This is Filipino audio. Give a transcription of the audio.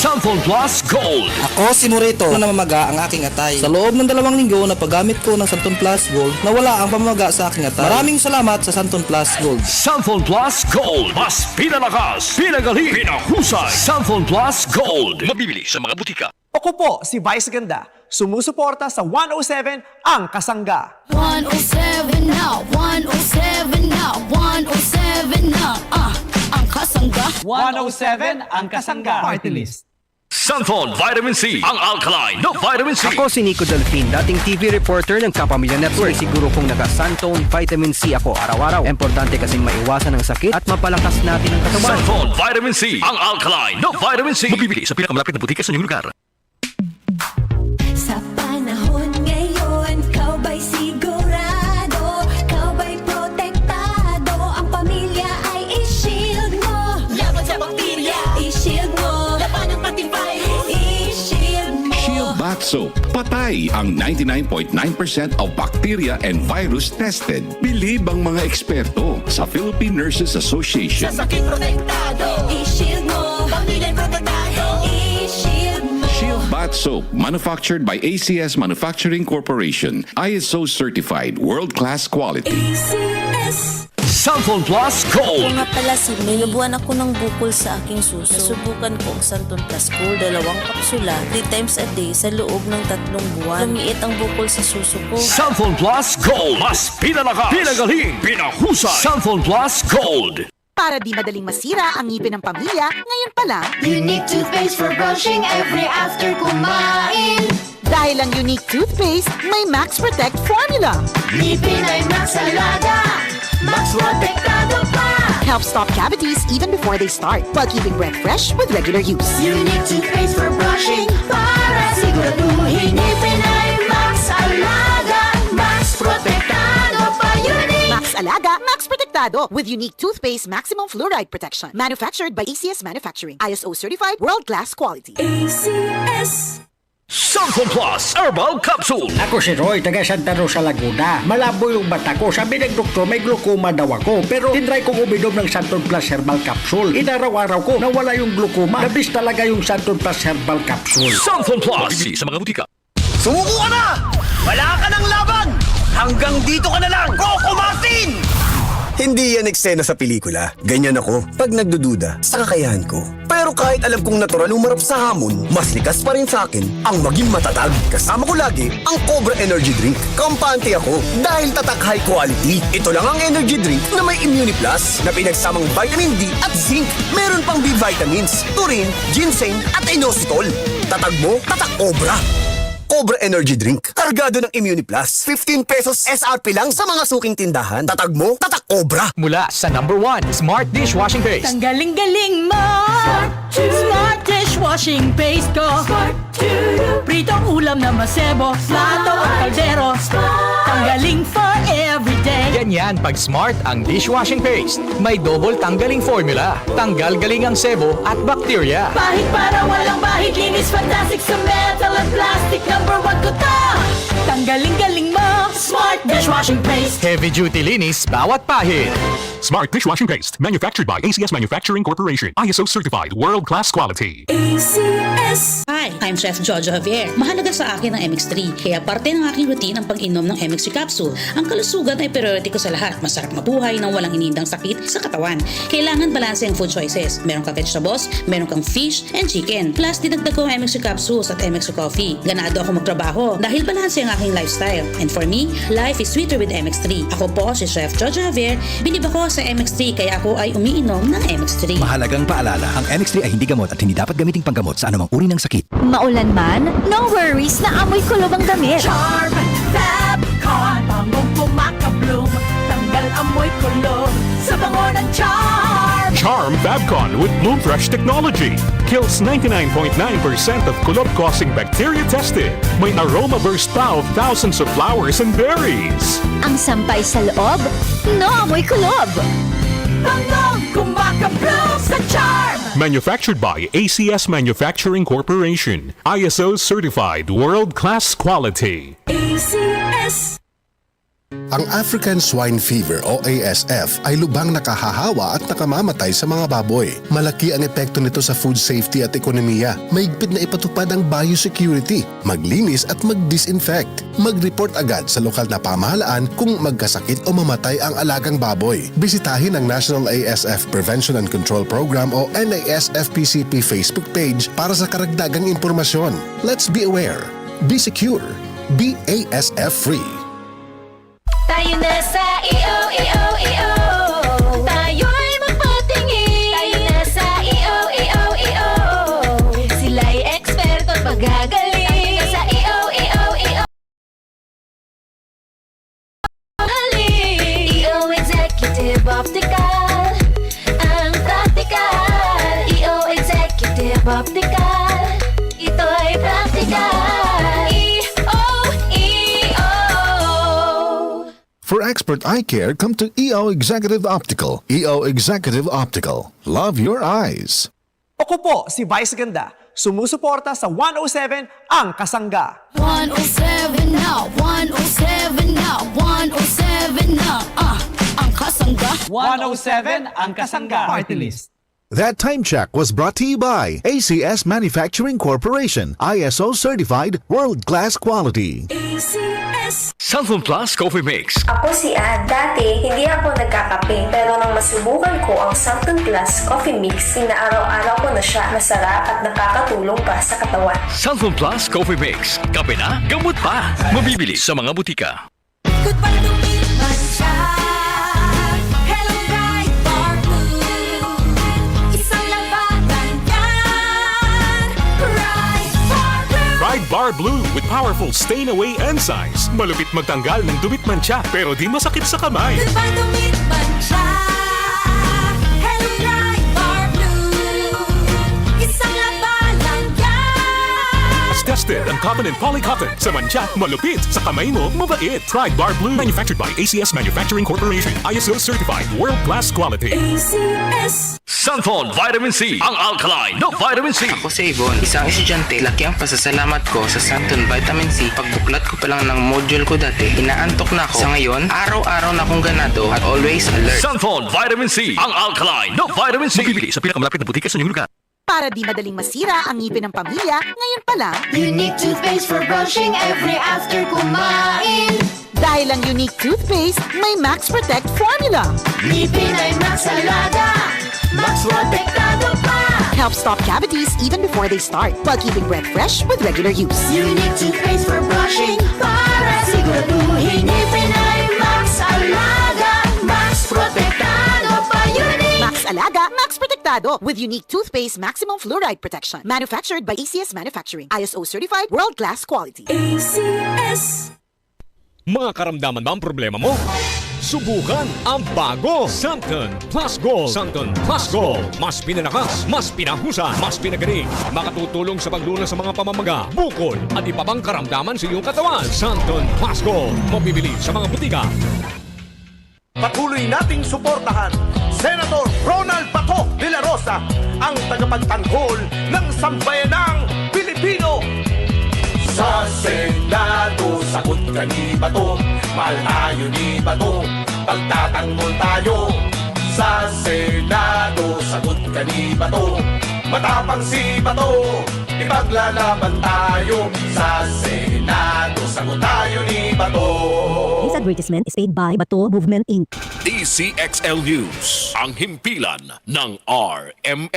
Samphon Plus Gold. Ako si Morito na namamaga ang aking atay. Sa loob ng 2 linggo na paggamit ko ng Santon Plus Gold, nawala ang pamamaga sa aking atay. Maraming salamat sa Santon Plus Gold. Samphon Plus Gold. Mas pinalakas, pinagaling, pinahusay. Samphon Plus Gold. Mabibili sa mga butika. Ako po si Vice Ganda, sumusuporta sa 107 ang Kasangga. 107 now, 107 now, 107 now, ang Kasangga. 107 ang Kasangga. Party list. Santon Vitamin C, ang alkaline na vitamin C. Ako si Nico Delfin, dating TV reporter ng Kapamilya Network. Siguro kung naka-Santon Vitamin C ako araw-araw. Importante kasing maiwasan ang sakit at mapalakas natin ang katawan. Santon Vitamin C, ang alkaline na vitamin C. Mabibili sa pinakamalapit na butika sa inyong lugar. Sa panahon ngayon, kau ba'y sigurado? Kau ba'y protektado? Ang pamilya ay i-shield mo. Laban sa bakterya, i-shield mo. Laban ng pati virus, i-shield mo. Shield Bath Soap. Patay ang 99.9% of bacteria and virus tested. Bilib ang mga eksperto sa Philippine Nurses Association. Sa sakit protektado, i-shield mo. Pamilya protektado, i-shield mo. Shield Bath Soap, manufactured by ACS Manufacturing Corporation. ISO certified, world-class quality. ACS. Santon Plus Gold. Nga pala si May, nabuhan ako ng bukol sa aking suso. Nasubukan ko ang Santon Plus Gold, 2 kapsula, 3 times a day sa loob ng 3 buwan. Lumiit ang bukol sa suso ko. Santon Plus Gold. Mas pinalakas, pinagaling, pinahusay. Santon Plus Gold. Para di madaling masira ang ngipin ng pamilya, ngayon pa lang, Unique toothpaste for brushing every after kumain. dahil ang unique toothpaste, may Max Protect formula. Ngipin ay Max Alaga, Max Protektado pa. Helps stop cavities even before they start, while keeping breath fresh with regular use. Unique toothpaste for brushing para siguraduhin ngipin ay Max Alaga, Max Protektado pa. Unique. Max Alaga, Max Protectado with unique toothpaste maximum fluoride protection. Manufactured by ACS Manufacturing. ISO certified, world-class quality. ACS. Santon Plus Herbal Capsule. Ako si Roy, taga Santa Rosa, Laguna. Malabo yung mata ko. Sabi ng doktor, may glaucoma daw ako. Pero tinry kong uminom ng Santon Plus Herbal Capsule. Inaraw-araw ko, nawala yung glaucoma. Nabis talaga yung Santon Plus Herbal Capsule. Santon Plus. Mabibili sa mga butika. Sumuko ka na! Wala ka ng laban! Hanggang dito ka na lang, Coco Martin! Hindi yan eksena sa pelikula. Ganyan ako pag nagdududa sa kakayahan ko. Pero kahit alam kong natural umarap sa hamon, mas likas pa rin sa akin ang maging matatag. Kasama ko lagi ang Cobra Energy Drink. Kampante ako dahil tatak high quality. Ito lang ang energy drink na may Immune Plus na pinagsamang vitamin D at zinc. Meron pang B vitamins, taurine, ginseng at inositol. Tatag mo, tatak Cobra. Cobra Energy Drink. Kargado ng Immune Plus. 15 pesos SRP lang sa mga suking tindahan. Tatag mo, tatak Cobra. Mula sa #1 Smart Dishwashing Paste. Ang galing-galing mo, Smart Dishwashing Paste ko. Pritong ulam na masebo, plato o kaldero. Tanggaling for everyday. Ganyan pag Smart ang dishwashing paste. May double tanggaling formula. Tanggal galing ang sebo at bakterya. Bahid para walang bahid, linis fantastic sa metal at plastic. #1 ko to. Tanggaling-galing mo, Smart Dishwashing Paste. Heavy duty linis bawat pahid. Smart Dishwashing Paste, manufactured by ACS Manufacturing Corporation. ISO certified, world-class quality. ACS. Hi, I'm Chef Jojo Javier. Mahalaga sa akin ang MX3, kaya parte ng aking routine ang pag-inom ng MX3 capsule. Ang kalusugan ay priority ko sa lahat. Masarap mabuhay nang walang inindang sakit sa katawan. Kailangan balanse ang food choices. Meron kang vegetables, meron kang fish and chicken. Plus, dinagdag ko ang MX3 capsules at MX3 coffee. Ganado ako magtrabaho dahil balanse ang aking lifestyle. And for me, life is sweeter with MX3. Ako po si Chef Jojo Javier. Bilib ako sa MX3 kaya ako ay umiinom ng MX3. Mahalagang paalala, ang NX3 ay hindi gamot at hindi dapat gamiting panggamot sa anumang uri ng sakit. Maulan man, no worries na amoy kulob ang damit. Charm Fabcon, bangong pumakabloom. Tanggal amoy kulob sa bango ng Charm. Charm Fabcon with Bloom Fresh technology. Kills 99.9% of kulob-causing bacteria tested. May aroma burst pa of thousands of flowers and berries. Ang sampay sa loob, no amoy kulob. Bangong kumakabloom sa Charm. Manufactured by ACS Manufacturing Corporation. ISO certified, world-class quality. ACS. Ang African Swine Fever o ASF ay lubhang nakahahawa at nakamamatay sa mga baboy. Malaki ang epekto nito sa food safety at ekonomiya. Mahigpit na ipatupad ang biosecurity, maglinis at mag-disinfect. Mag-report agad sa lokal na pamahalaan kung magkasakit o mamatay ang alagang baboy. Bisitahin ang National ASF Prevention and Control Program o NASFPCP Facebook page para sa karagdagang impormasyon. Let's be aware, be secure, be ASF free. Tayo na sa EO. Tayo'y magpatingin. Tayo na sa EO. Sila'y eksperto at magagaling. Tayo na sa EO. EO Executive Optical. Ang practical. EO Executive Optical. Ito'y practical. For expert eye care, come to EO Executive Optical. EO Executive Optical. Love your eyes. Ako po si Vice Ganda, sumusuporta sa 107 ang Kasangga. 107 now, 107 now, 107 now. Ang Kasangga. 107 ang Kasangga. Party list. That time check was brought to you by ACS Manufacturing Corporation, ISO certified world-class quality. ACS. Santon Plus Coffee Mix. Ako si Ad. Dati, hindi ako nagkakape. Pero nang masubukan ko ang Santon Plus Coffee Mix, inaaraw-araw ko na siya. Masarap at nakakatulong pa sa katawan. Santon Plus Coffee Mix. Kape na, gamot pa. Mabibili sa mga butika. Goodbye to me, Mancha. Hello, Bright Bar Blue. Isang labanan yan. Bright Bar Blue. Pride Bar Blue with powerful stain-away enzymes. Malupit magtanggal ng dumit mancha pero di masakit sa kamay. Goodbye to me, Mancha. Hello, Bright Bar Blue. Isang labanan yan. As tested ang cotton and polycotton. Sa mancha, malupit. Sa kamay mo, mabait. Pride Bar Blue. Manufactured by ACS Manufacturing Corporation. ISO certified world-class quality. ACS. Santon Vitamin C. Ang alkaline no vitamin C. Ako si Yvonne, isang estudyante. Laki ang pasasalamat ko sa Santon Vitamin C. Pagbuklat ko pa lang ng module ko dati, inaantok na ako. Sa ngayon, araw-araw na akong ganado at always alert. Santon Vitamin C. Ang alkaline no vitamin C. Mabibili sa pinakamalapit na butika sa inyong lugar. Para di madaling masira ang ngipin ng pamilya, ngayon pa lang, Unique toothpaste for brushing every after kumain. dahil ang unique toothpaste, may Max Protect formula. Ngipin ay Max Alaga. Max Protektado pa. Helps stop cavities even before they start, while keeping breath fresh with regular use. Unique toothpaste for brushing para siguraduhin ngipin ay Max Alaga. Max Protektado pa. Unique. Max Alaga, Max Protectado with unique toothpaste maximum fluoride protection. Manufactured by ACS Manufacturing. ISO certified world-class quality. ACS. Mga karamdaman ba ang problema mo? Subukan ang bago Santon Plus Gold. Santon Plus Gold. Mas pinalakas, mas pinahusay, mas pinagaling. Makatutulong sa paglunas sa mga pamamaga, bukol at iba pang karamdaman sa iyong katawan. Santon Plus Gold. Mabibili sa mga butika. Patuloy nating suportahan Senator Ronald Bato de la Rosa, ang tagapagtanggol ng sambayanang Pilipino. Sa Senado, sagot ka ni Bato, mahal tayo ni Bato, pagtatanggol tayo. Sa Senado, sagot ka ni Bato, matapang si Bato, ipaglalaban tayo. Sa Senado, sagot tayo ni Bato. This advertisement is paid by Bato Movement Inc. DCXL News. Ang himpilan ng RMN.